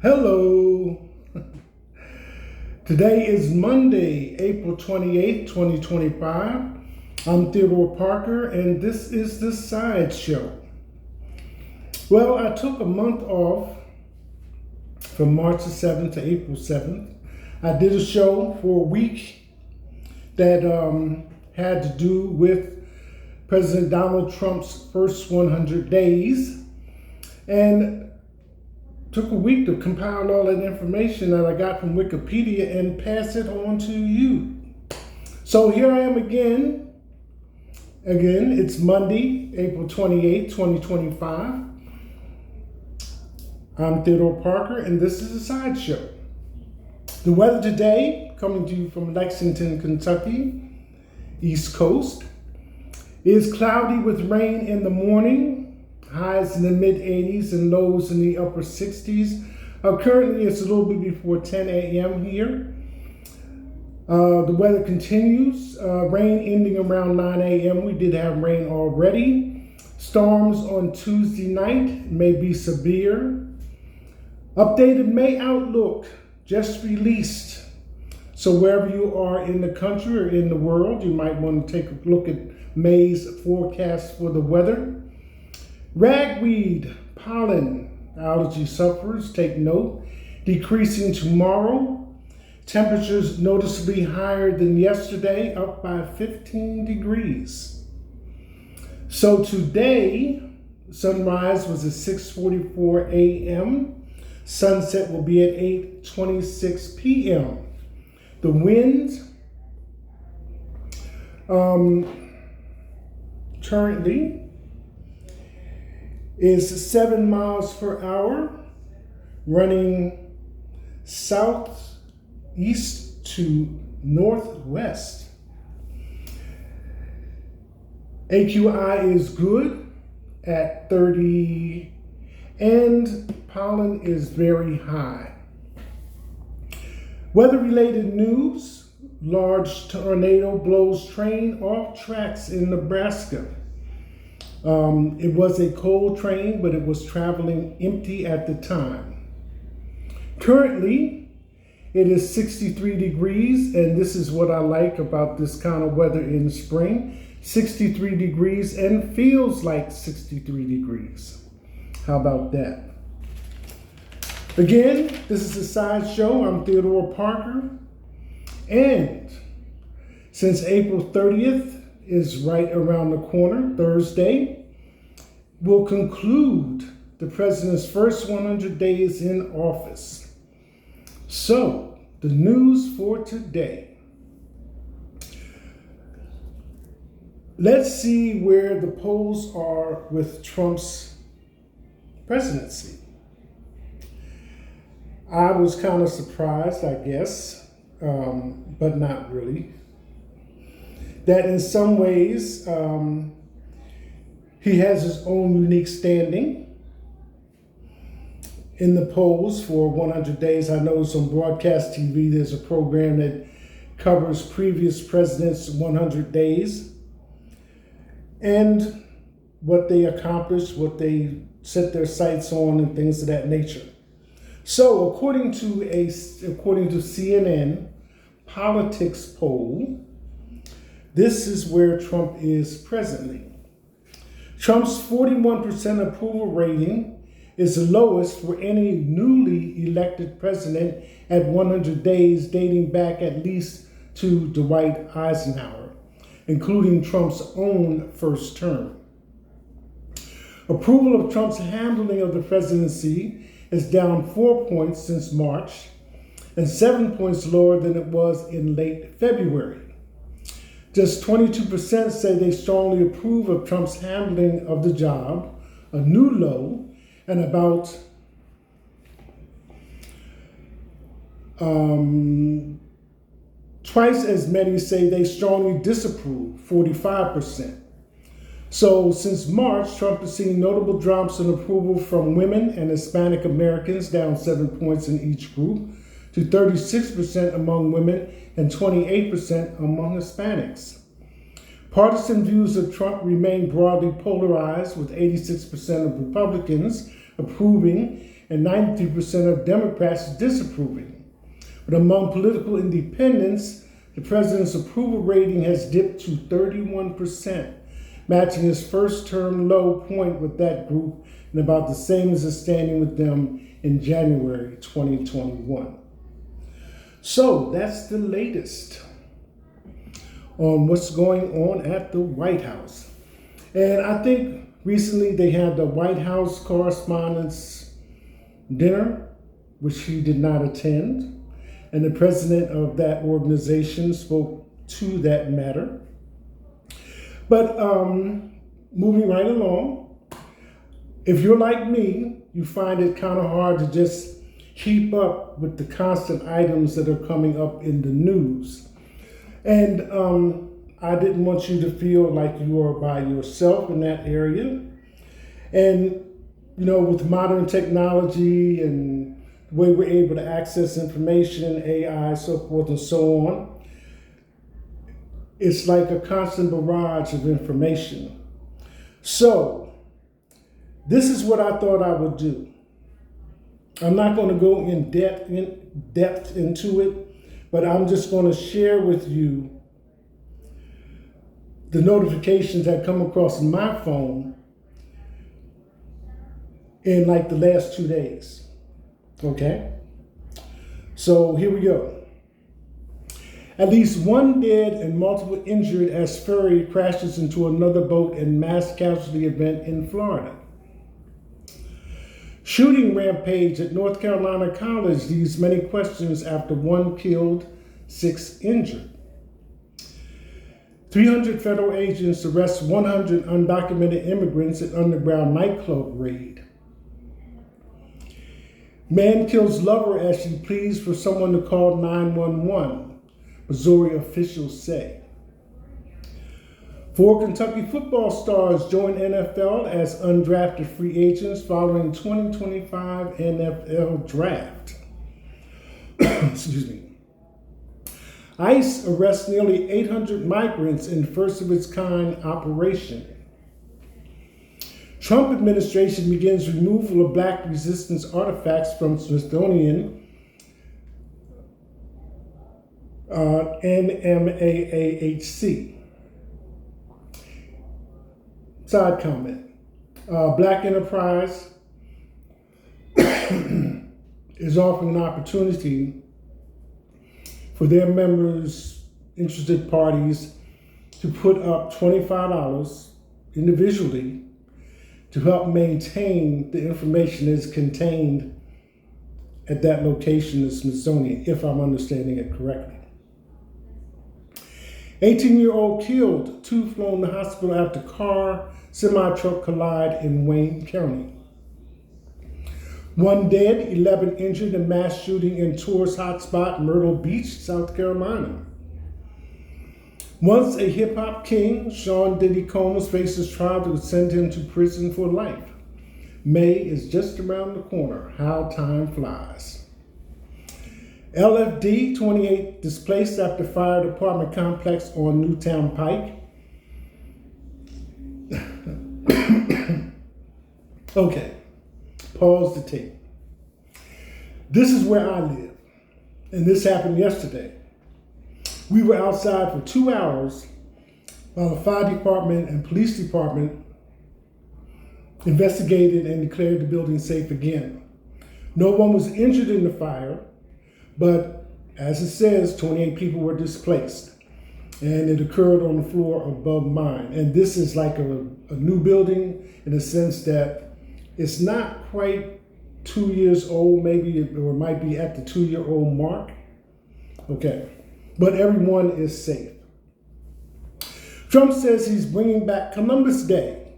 Hello. Today is Monday, April 28th, 2025. I'm Theodore Parker, and this is the Sideshow. Well, I took a month off from March the 7th to April 7th. I did a show for a week that had to do with President Donald Trump's first 100 days. And took a week to compile all that information that I got from Wikipedia and pass it on to you. So here I am again. It's Monday, April 28th, 2025. I'm Theodore Parker, and this is a Sideshow. The weather today, coming to you from Lexington, Kentucky, East Coast, is cloudy with rain in the morning. Highs in the mid-80s and lows in the upper 60s. Currently, it's a little bit before 10 a.m. here. The weather continues. Rain ending around 9 a.m. We did have rain already. Storms on Tuesday night may be severe. Updated May outlook just released. So wherever you are in the country or in the world, you might want to take a look at May's forecast for the weather. Ragweed, pollen, allergy sufferers, take note, decreasing tomorrow. Temperatures noticeably higher than yesterday, up by 15 degrees. So today, sunrise was at 6:44 a.m. Sunset will be at 8:26 p.m. The wind currently is 7 miles per hour, running southeast to northwest. AQI is good at 30, and pollen is very high. Weather-related news: large tornado blows train off tracks in Nebraska. It was a coal train, but it was traveling empty at the time. Currently, it is 63 degrees, and this is what I like about this kind of weather in spring. 63 degrees and feels like 63 degrees. How about that? Again, this is a Sideshow. I'm Theodore Parker, and since April 30th is right around the corner, Thursday, will conclude the president's first 100 days in office. So, the news for today. Let's see where the polls are with Trump's presidency. I was kind of surprised, I guess, but not really, that in some ways he has his own unique standing in the polls for 100 days. I know on broadcast TV there's a program that covers previous presidents' 100 days and what they accomplished, what they set their sights on, and things of that nature. So according to CNN Politics poll, this is where Trump is presently. Trump's 41% approval rating is the lowest for any newly elected president at 100 days, dating back at least to Dwight Eisenhower, including Trump's own first term. Approval of Trump's handling of the presidency is down 4 points since March and 7 points lower than it was in late February. Just 22% say they strongly approve of Trump's handling of the job, a new low, and about twice as many say they strongly disapprove, 45%. So since March, Trump has seen notable drops in approval from women and Hispanic Americans, down 7 points in each group, to 36% among women and 28% among Hispanics. Partisan views of Trump remain broadly polarized, with 86% of Republicans approving and 93% of Democrats disapproving. But among political independents, the president's approval rating has dipped to 31%, matching his first-term low point with that group and about the same as his standing with them in January 2021. So that's the latest on what's going on at the White House. And I think recently they had the White House Correspondents' Dinner, which he did not attend. And the president of that organization spoke to that matter. But moving right along, if you're like me, you find it kind of hard to just keep up with the constant items that are coming up in the news. And I didn't want you to feel like you are by yourself in that area. And, you know, with modern technology and the way we're able to access information, AI, so forth and so on, it's like a constant barrage of information. So, this is what I thought I would do. I'm not going to go in depth into it, but I'm just going to share with you the notifications that come across my phone in like the last 2 days. Okay? So here we go. At least one dead and multiple injured as ferry crashes into another boat in mass casualty event in Florida. Shooting rampage at North Carolina College leaves many questions after 1 killed, 6 injured. 300 federal agents arrest 100 undocumented immigrants at underground nightclub raid. Man kills lover as she pleads for someone to call 911, Missouri officials say. 4 Kentucky football stars join NFL as undrafted free agents following 2025 NFL draft. Excuse me. ICE arrests nearly 800 migrants in first-of-its-kind operation. Trump administration begins removal of Black resistance artifacts from Smithsonian NMAAHC. Side comment. Black Enterprise is offering an opportunity for their members, interested parties, to put up $25 individually to help maintain the information that is contained at that location, the Smithsonian, if I'm understanding it correctly. 18-year-old killed, 2 flown to hospital after car semi-truck collide in Wayne County. 1 dead, 11 injured in mass shooting in tourist hotspot Myrtle Beach, South Carolina. Once a hip-hop king, Sean Diddy Combs faces trial that would send him to prison for life. May is just around the corner. How time flies. LFD 28 displaced after fire apartment complex on Newtown Pike. Okay, pause the tape. This is where I live, and this happened yesterday. We were outside for 2 hours while the fire department and police department investigated and declared the building safe again. No one was injured in the fire, but as it says, 28 people were displaced. And it occurred on the floor above mine. And this is like a new building in the sense that it's not quite 2 years old, maybe, or it might be at the 2-year-old mark. Okay, but everyone is safe. Trump says he's bringing back Columbus Day.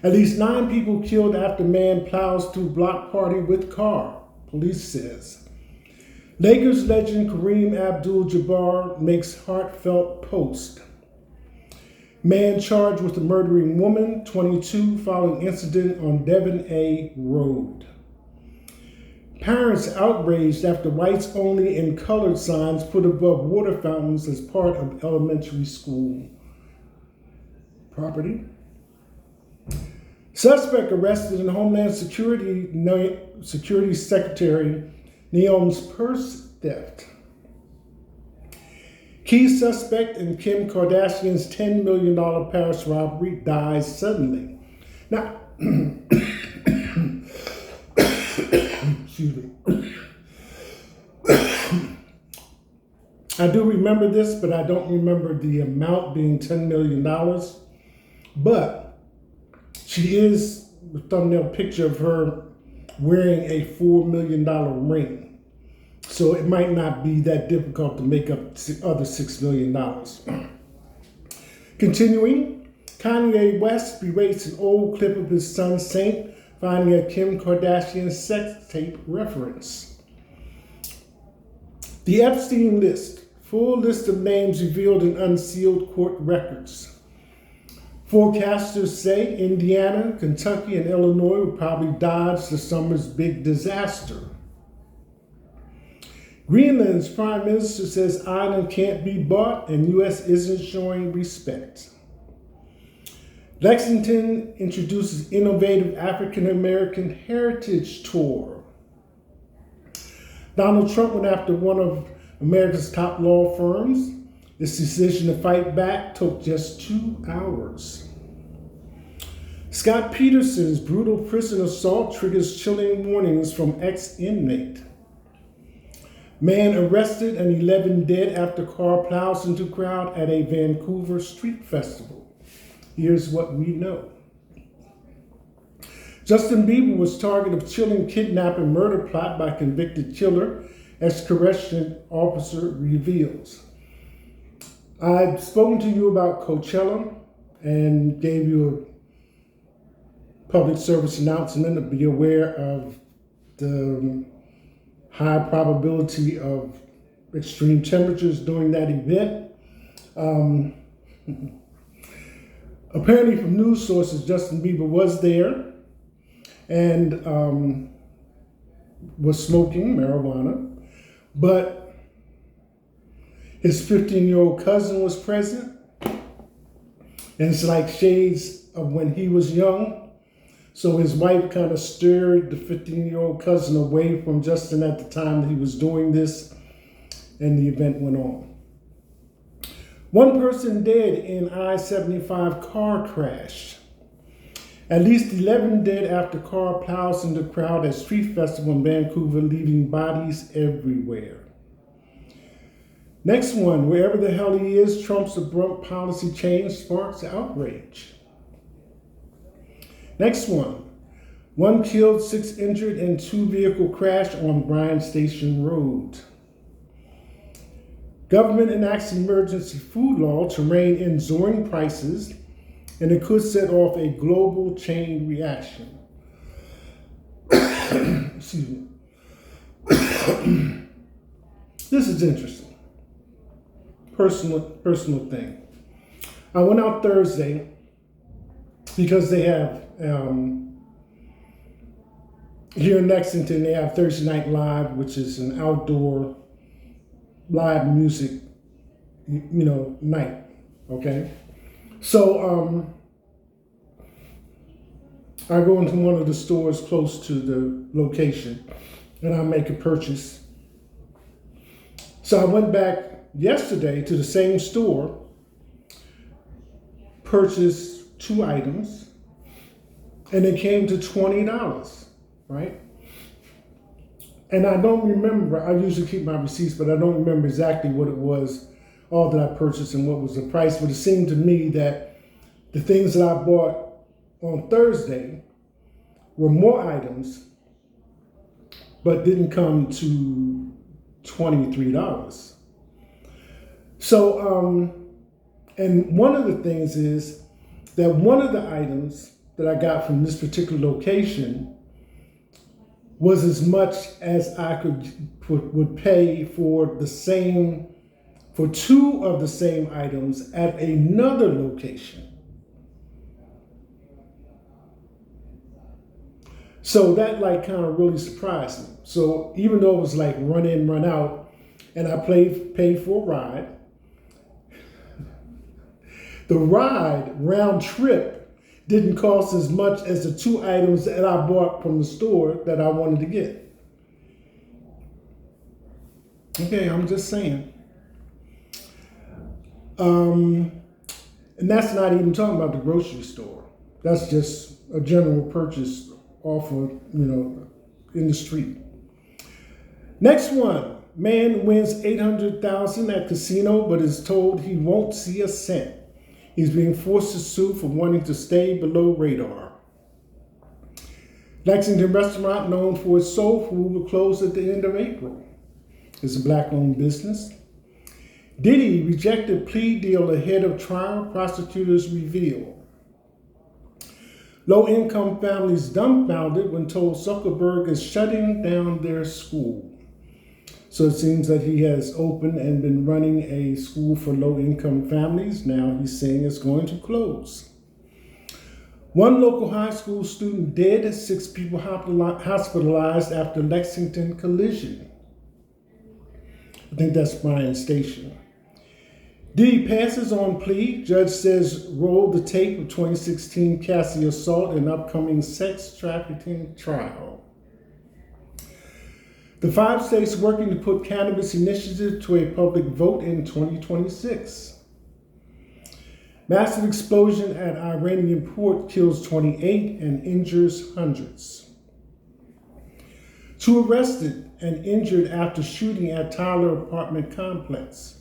At least 9 people killed after man plows through block party with car, police says. Lakers legend Kareem Abdul-Jabbar makes heartfelt post. Man charged with murdering woman, 22, following incident on Devon A. Road. Parents outraged after whites only and colored signs put above water fountains as part of elementary school property. Suspect arrested in Homeland Security Secretary Neom's purse theft. Key suspect in Kim Kardashian's $10 million Paris robbery dies suddenly. Now, excuse me. I do remember this, but I don't remember the amount being $10 million. But she is the thumbnail picture of her wearing a $4 million ring. So it might not be that difficult to make up the other $6 million. Continuing, Kanye West berates an old clip of his son Saint, finding a Kim Kardashian sex tape reference. The Epstein list, full list of names revealed in unsealed court records. Forecasters say Indiana, Kentucky, and Illinois will probably dodge the summer's big disaster. Greenland's prime minister says island can't be bought and U.S. isn't showing respect. Lexington introduces innovative African-American heritage tour. Donald Trump went after one of America's top law firms. His decision to fight back took just 2 hours. Scott Peterson's brutal prison assault triggers chilling warnings from ex-inmate. Man arrested and 11 dead after car plows into crowd at a Vancouver street festival. Here's what we know. Justin Bieber was target of chilling kidnap and murder plot by convicted killer, as correction officer reveals. I've spoken to you about Coachella and gave you a public service announcement to be aware of the high probability of extreme temperatures during that event. Apparently from news sources, Justin Bieber was there and was smoking marijuana, but his 15-year-old cousin was present, and it's like shades of when he was young. So his wife kind of stirred the 15-year-old cousin away from Justin at the time that he was doing this, and the event went on. One person dead in I-75 car crash. At least 11 dead after car plows into crowd at street festival in Vancouver, leaving bodies everywhere. Next one, wherever the hell he is, Trump's abrupt policy change sparks outrage. Next one killed, 6 injured in 2-vehicle crash on Bryan Station Road. Government enacts emergency food law to rein in soaring prices, and it could set off a global chain reaction. Excuse me. This is interesting. Personal thing. I went out Thursday because they have here in Lexington, they have Thursday Night Live, which is an outdoor live music, night. Okay, so I go into one of the stores close to the location, and I make a purchase. So I went back yesterday to the same store, purchased 2 items, and it came to $20, right? And I don't remember, I usually keep my receipts, but I don't remember exactly what it was, all that I purchased and what was the price. But it seemed to me that the things that I bought on Thursday were more items, but didn't come to $23. So, and one of the things is that one of the items that I got from this particular location was as much as I would pay for 2 of the same items at another location. So that kind of really surprised me. So even though it was like run in, run out, and I paid for a ride, the ride round trip didn't cost as much as the 2 items that I bought from the store that I wanted to get. Okay, I'm just saying. And that's not even talking about the grocery store. That's just a general purchase off of, in the street. Next one. Man wins $800,000 at casino, but is told he won't see a cent. He's being forced to sue for wanting to stay below radar. Lexington restaurant, known for its soul food, will close at the end of April. It's a black-owned business. Diddy rejected plea deal ahead of trial, prosecutors reveal. Low-income families dumbfounded when told Zuckerberg is shutting down their school. So it seems that he has opened and been running a school for low-income families. Now he's saying it's going to close. One local high school student dead, 6 people hospitalized after Lexington collision. I think that's Bryan Station. Diddy passes on plea. Judge says roll the tape of 2016 Cassie assault and upcoming sex trafficking trial. The 5 states working to put cannabis initiative to a public vote in 2026. Massive explosion at Iranian port kills 28 and injures hundreds. 2 arrested and injured after shooting at Tyler apartment complex.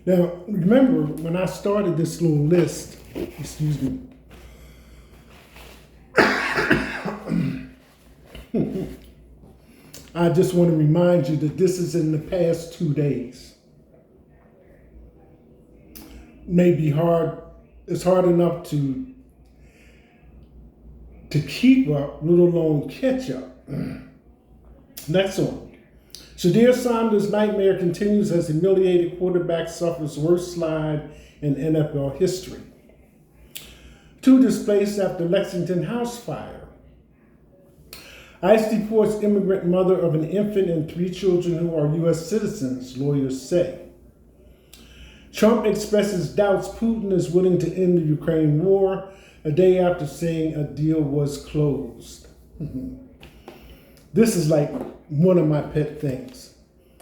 Now, remember when I started this little list, excuse me, I just want to remind you that this is in the past 2 days. Maybe hard, it's hard enough to keep up, let alone catch up. Next one. Shadir Sanders' nightmare continues as humiliated quarterback suffers worst slide in NFL history. 2 displaced after Lexington house fire. ICE deports immigrant mother of an infant and 3 children who are U.S. citizens, lawyers say. Trump expresses doubts Putin is willing to end the Ukraine war a day after saying a deal was closed. This is like one of my pet things.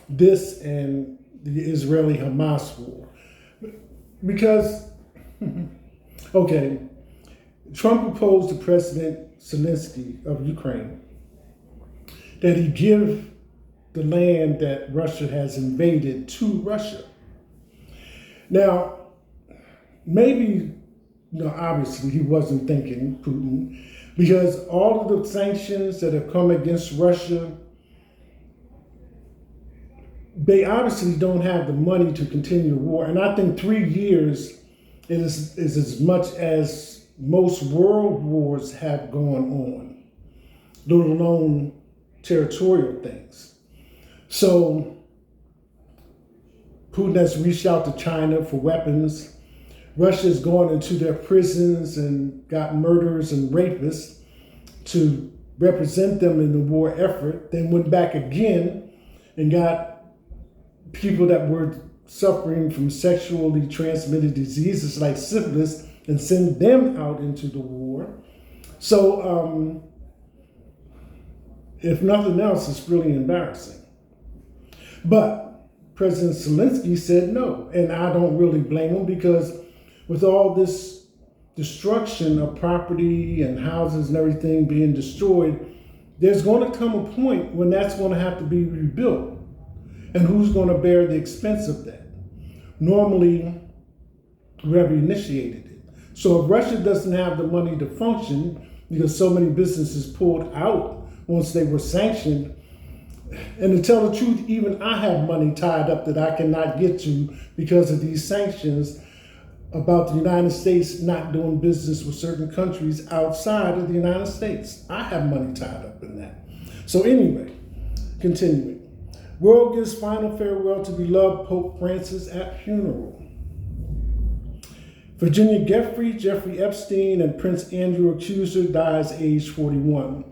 This and the Israeli-Hamas war. Because, okay, Trump proposed to President Zelensky of Ukraine that he give the land that Russia has invaded to Russia. Now, maybe, obviously he wasn't thinking, Putin, because all of the sanctions that have come against Russia, they obviously don't have the money to continue the war. And I think 3 years is as much as most world wars have gone on, let alone territorial things. So Putin has reached out to China for weapons. Russia's gone into their prisons and got murderers and rapists to represent them in the war effort, then went back again and got people that were suffering from sexually transmitted diseases like syphilis and sent them out into the war. So, if nothing else, it's really embarrassing. But President Zelensky said no, and I don't really blame him, because with all this destruction of property and houses and everything being destroyed, there's going to come a point when that's going to have to be rebuilt. And who's going to bear the expense of that? Normally, whoever initiated it. So if Russia doesn't have the money to function, because so many businesses pulled out once they were sanctioned, and to tell the truth, even I have money tied up that I cannot get to because of these sanctions about the United States not doing business with certain countries outside of the United States. I have money tied up in that. So anyway, continuing. World gives final farewell to beloved Pope Francis at funeral. Virginia Jeffrey Epstein, and Prince Andrew accuser dies age 41.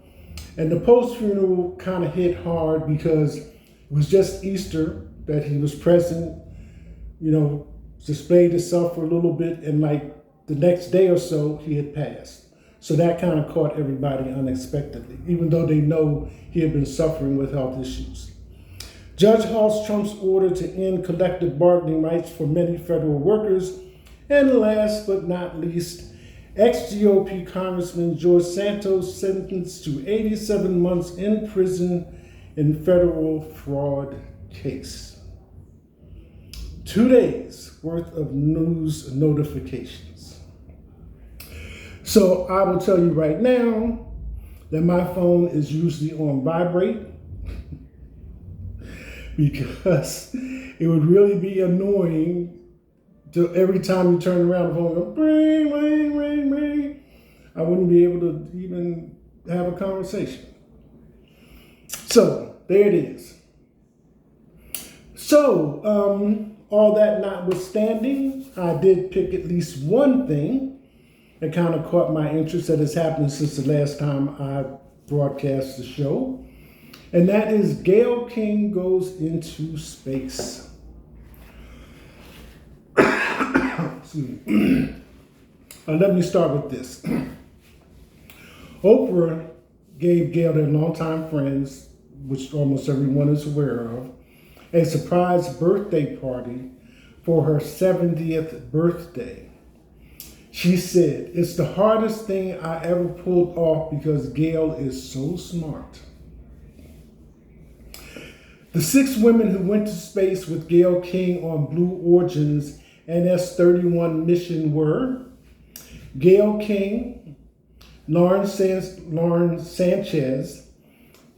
And the post-funeral kind of hit hard because it was just Easter that he was present, displayed himself for a little bit, and like the next day or so, he had passed. So that kind of caught everybody unexpectedly, even though they know he had been suffering with health issues. Judge halts Trump's order to end collective bargaining rights for many federal workers. And last but not least, ex-GOP Congressman George Santos sentenced to 87 months in prison in federal fraud case. 2 days worth of news notifications. So I will tell you right now that my phone is usually on vibrate because it would really be annoying to every time you turn around the phone go ring, ring, ring, ring. I wouldn't be able to even have a conversation. So there it is. So all that notwithstanding, I did pick at least one thing that kind of caught my interest that has happened since the last time I broadcast the show. And that is Gayle King goes into space. Excuse me. Let me start with this. Oprah gave Gayle, their longtime friends, which almost everyone is aware of, a surprise birthday party for her 70th birthday. She said, "It's the hardest thing I ever pulled off because Gayle is so smart." The 6 women who went to space with Gayle King on Blue Origin's NS-31 mission were Gayle King, Lauren Sanchez,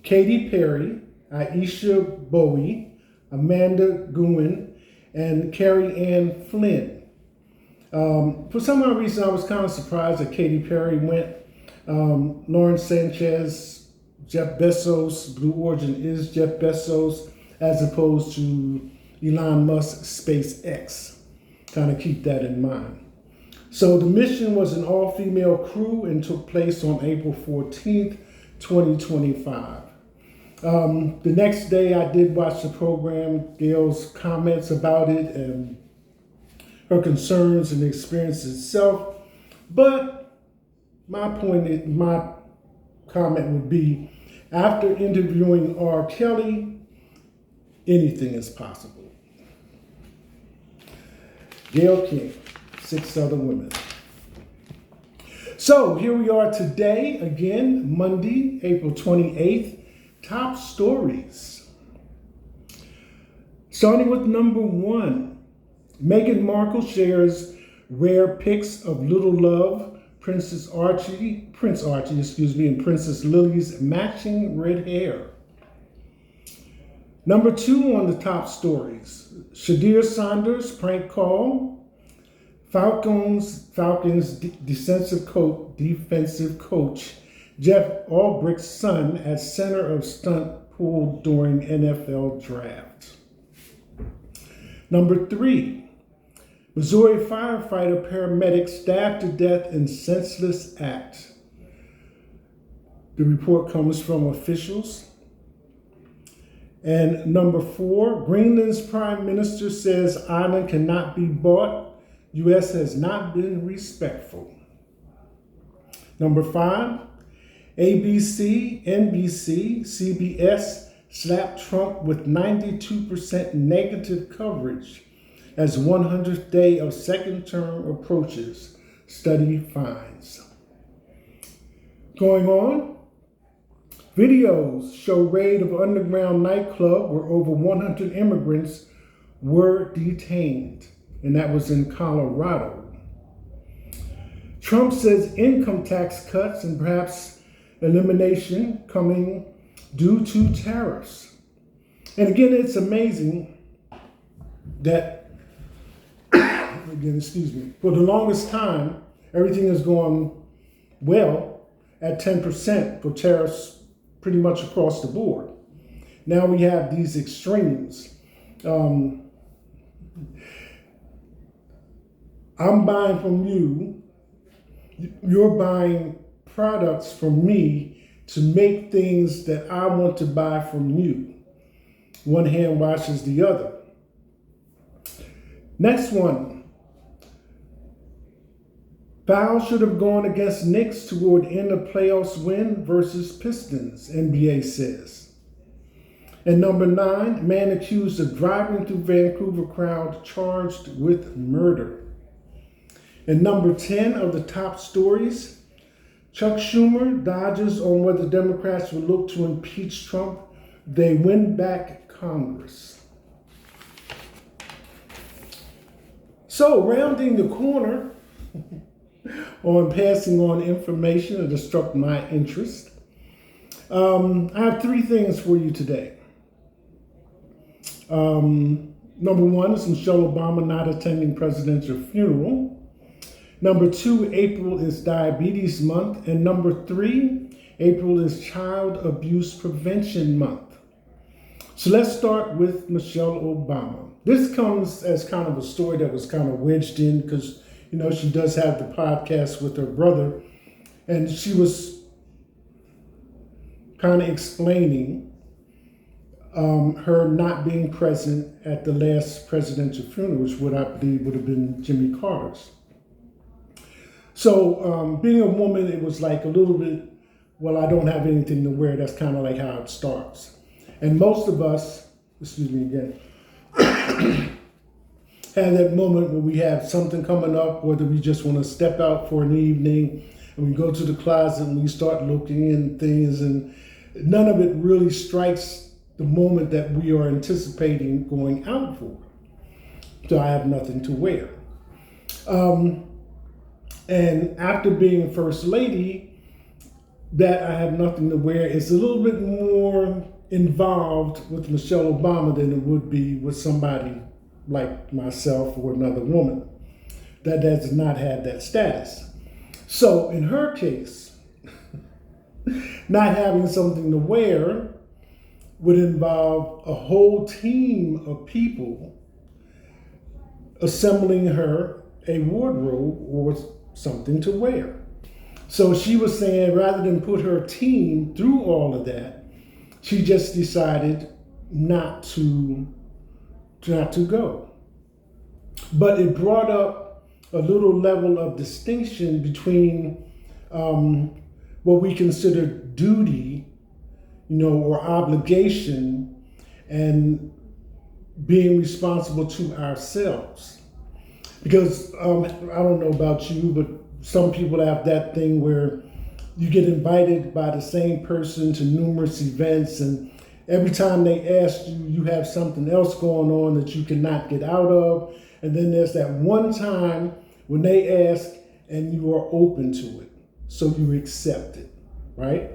Katy Perry, Aisha Bowie, Amanda Guin, and Carrie Ann Flynn. For some odd reason, I was kind of surprised that Katy Perry went. Lauren Sanchez, Jeff Bezos, Blue Origin is Jeff Bezos, as opposed to Elon Musk's SpaceX. Kind of keep that in mind. So the mission was an all-female crew and took place on April 14th, 2025. The next day I did watch the program, Gayle's comments about it and her concerns and the experience itself. But my comment would be, after interviewing R. Kelly, anything is possible. Gayle King, 6 other women. So here we are today, again, Monday, April 28th. Top stories. Starting with number 1, Meghan Markle shares rare pics of little love, Prince Archie, and Princess Lily's matching red hair. Number 2 on the top stories, Shadir Saunders prank call, Falcons defensive coach Jeff Albrecht's son as center of stunt pulled during NFL draft. Number 3, Missouri firefighter paramedic stabbed to death in senseless act. The report comes from officials. And number 4, Greenland's prime minister says island cannot be bought. U.S. has not been respectful. Number 5, ABC, NBC, CBS slapped Trump with 92% negative coverage as 100th day of second term approaches, study finds. Going on, videos show raid of underground nightclub where over 100 immigrants were detained, and that was in Colorado. Trump says income tax cuts and perhaps elimination coming due to tariffs. And again, it's amazing that, for the longest time, everything has gone well at 10% for tariffs pretty much across the board. Now we have these extremes. I'm buying from you, you're buying products from me to make things that I want to buy from you. One hand washes the other. Next one. Foul should have gone against Knicks toward end of playoffs win versus Pistons, NBA says. And number 9, man accused of driving through Vancouver crowd charged with murder. And number 10 of the top stories, Chuck Schumer dodges on whether Democrats will look to impeach Trump. They win back Congress. So, rounding the corner on passing on information that has struck my interest, I have 3 things for you today. Number 1 is Michelle Obama not attending presidential funeral. Number 2, April is Diabetes Month. And number 3, April is Child Abuse Prevention Month. So let's start with Michelle Obama. This comes as kind of a story that was kind of wedged in because, she does have the podcast with her brother. And she was kind of explaining her not being present at the last presidential funeral, which I believe would have been Jimmy Carter's. So being a woman, it was like a little bit, well, I don't have anything to wear. That's kind of like how it starts. And most of us, excuse me again, have that moment where we have something coming up, whether we just want to step out for an evening and we go to the closet and we start looking in things and none of it really strikes the moment that we are anticipating going out for. So I have nothing to wear. And after being First Lady, that I have nothing to wear is a little bit more involved with Michelle Obama than it would be with somebody like myself or another woman that does not have that status. So in her case, not having something to wear would involve a whole team of people assembling her a wardrobe or something to wear. So she was saying rather than put her team through all of that, she just decided not to go. But it brought up a little level of distinction between what we consider duty, or obligation, and being responsible to ourselves. Because I don't know about you, but some people have that thing where you get invited by the same person to numerous events, and every time they ask you, you have something else going on that you cannot get out of. And then there's that one time when they ask and you are open to it. So you accept it, right?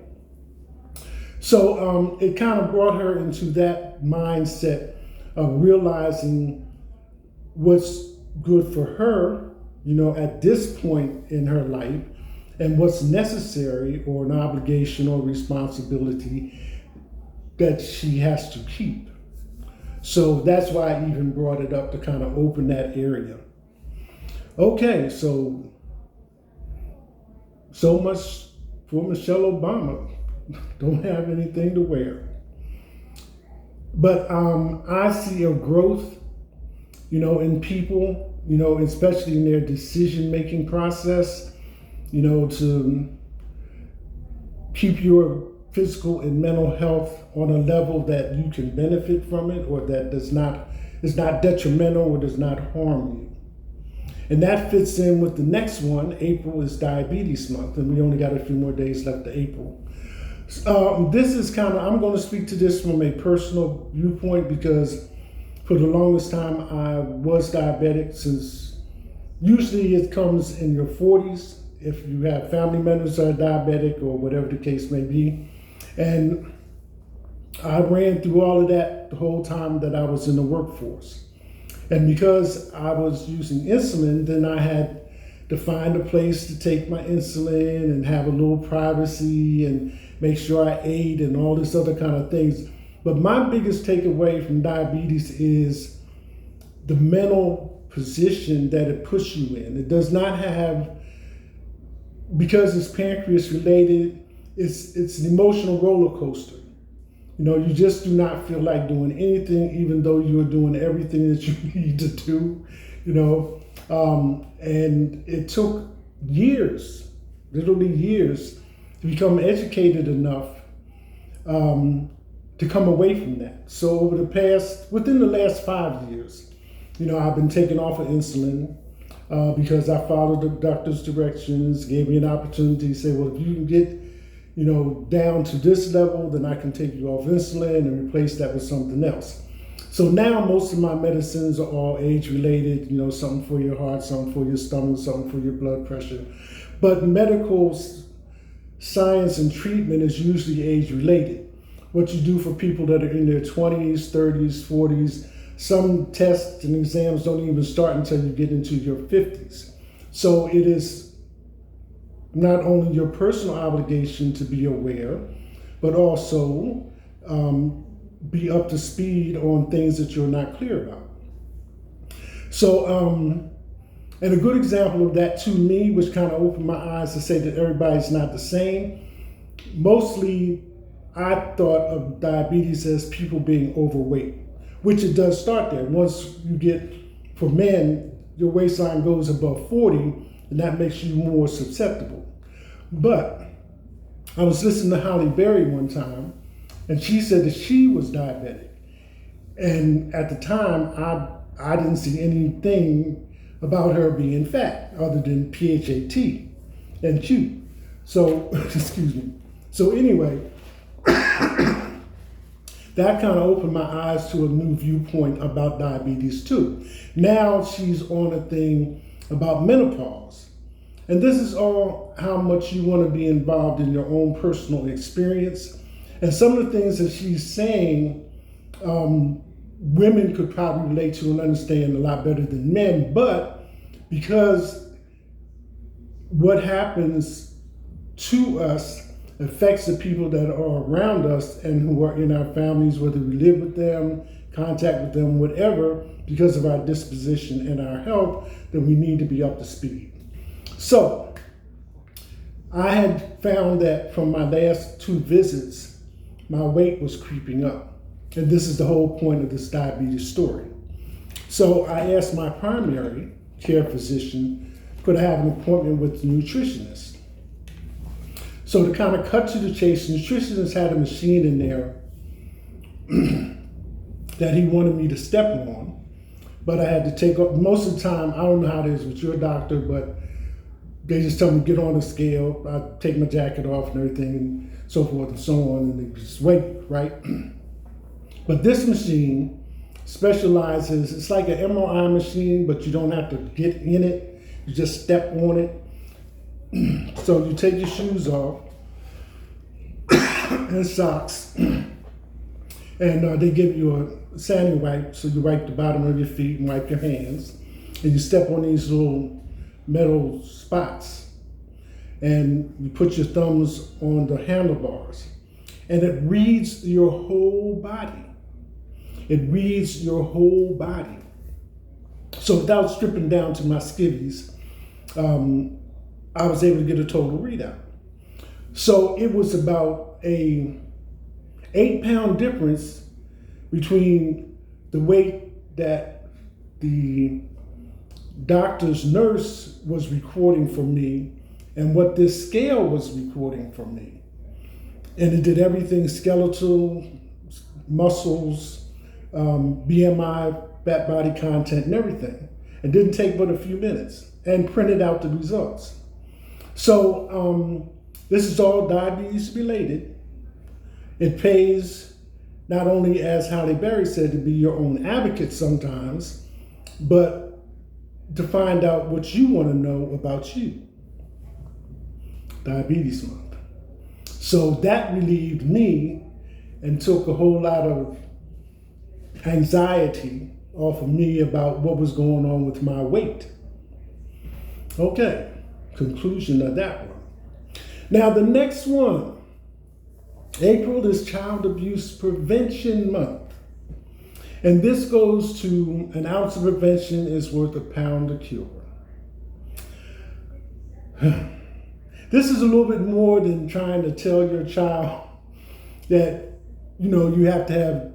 So it kind of brought her into that mindset of realizing what's good for her, at this point in her life, and what's necessary or an obligation or responsibility that she has to keep. So that's why I even brought it up to kind of open that area. Okay, so much for Michelle Obama. Don't have anything to wear. But I see a growth, in people, especially in their decision-making process, to keep your physical and mental health on a level that you can benefit from it, or that is not detrimental or does not harm you. And that fits in with the next one. April is Diabetes Month, and we only got a few more days left to April. This is I'm going to speak to this from a personal viewpoint because for the longest time I was diabetic, since usually it comes in your 40s if you have family members that are diabetic or whatever the case may be. And I ran through all of that the whole time that I was in the workforce. And because I was using insulin, then I had to find a place to take my insulin and have a little privacy and make sure I ate and all this other kind of things. But my biggest takeaway from diabetes is the mental position that it puts you in. It does not have, because it's pancreas related, it's an emotional roller coaster. You just do not feel like doing anything, even though you're doing everything that you need to do, and it took years, literally years, to become educated enough to come away from that. So within the last 5 years, I've been taken off of insulin because I followed the doctor's directions, gave me an opportunity to say, well, if you can get, down to this level, then I can take you off insulin and replace that with something else. So now most of my medicines are all age-related, something for your heart, something for your stomach, something for your blood pressure. But medical science and treatment is usually age-related. What you do for people that are in their 20s, 30s, 40s, some tests and exams don't even start until you get into your 50s. So it is not only your personal obligation to be aware, but also be up to speed on things that you're not clear about. So, and a good example of that to me, which kind of opened my eyes to say that everybody's not the same. Mostly, I thought of diabetes as people being overweight, which it does start there. Once you get, for men, your waistline goes above 40, and that makes you more susceptible. But I was listening to Halle Berry one time, and she said that she was diabetic. And at the time, I didn't see anything about her being fat other than PHAT and Q. So, excuse me. So anyway, that kind of opened my eyes to a new viewpoint about diabetes too. Now she's on a thing about menopause. And this is all how much you want to be involved in your own personal experience. And some of the things that she's saying, women could probably relate to and understand a lot better than men, but because what happens to us affects the people that are around us and who are in our families, whether we live with them, contact with them, whatever, because of our disposition and our health, then we need to be up to speed. So I had found that from my last 2 visits, my weight was creeping up. And this is the whole point of this diabetes story. So I asked my primary care physician, could I have an appointment with the nutritionist? So to kind of cut to the chase, the nutritionist had a machine in there that he wanted me to step on, but I had to take up, most of the time, I don't know how it is with your doctor, but they just tell me get on the scale, I take my jacket off and everything and so forth and so on, and they just wait, right? But this machine specializes, it's like an MRI machine, but you don't have to get in it, you just step on it. So you take your shoes off and socks, and they give you a sandy wipe, so you wipe the bottom of your feet and wipe your hands, and you step on these little metal spots, and you put your thumbs on the handlebars, and it reads your whole body. It reads your whole body. So without stripping down to my skivvies, I was able to get a total readout. So it was about a 8-pound difference between the weight that the doctor's nurse was recording for me and what this scale was recording for me. And it did everything: skeletal, muscles, BMI, fat body content, and everything. It didn't take but a few minutes, and printed out the results. So this is all diabetes related. It pays not only, as Halle Berry said, to be your own advocate sometimes, but to find out what you want to know about you. Diabetes Month. So that relieved me and took a whole lot of anxiety off of me about what was going on with my weight. Okay, conclusion of that one. Now the next one, April is Child Abuse Prevention Month. And this goes to an ounce of prevention is worth a pound of cure. This is a little bit more than trying to tell your child that, you have to have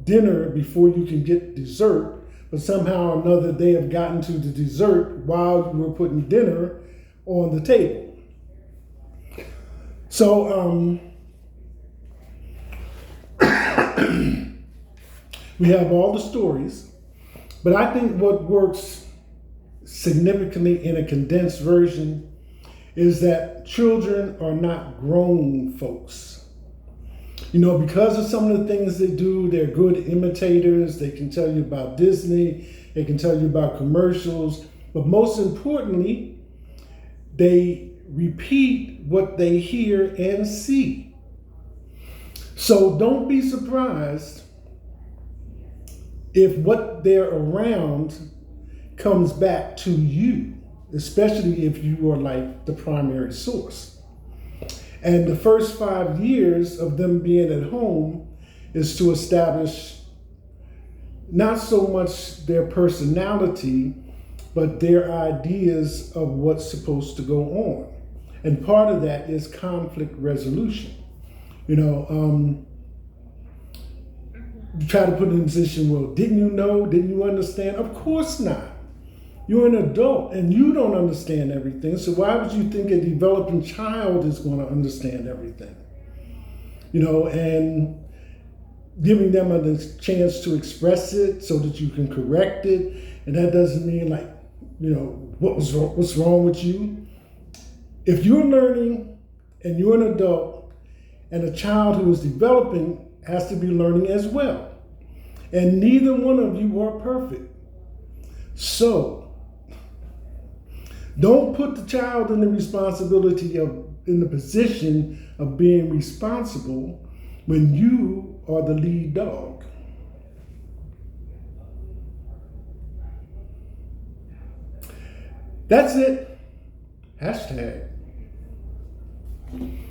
dinner before you can get dessert, but somehow or another they have gotten to the dessert while you were putting dinner on the table. So we have all the stories, but I think what works significantly in a condensed version is that children are not grown folks. You know, because of some of the things they do, they're good imitators. They can tell you about Disney, they can tell you about commercials, but most importantly, they repeat what they hear and see. So don't be surprised if what they're around comes back to you, especially if you are like the primary source. And the first 5 years of them being at home is to establish not so much their personality, but their ideas of what's supposed to go on. And part of that is conflict resolution. You know, you try to put in a position, well, didn't you know? Didn't you understand? Of course not. You're an adult and you don't understand everything. So why would you think a developing child is going to understand everything? You know, and giving them a chance to express it so that you can correct it. And that doesn't mean like, you know, what's wrong with you? If you're learning and you're an adult and a child who is developing has to be learning as well. And neither one of you are perfect. So don't put the child in the responsibility in the position of being responsible when you are the lead dog. That's it. #.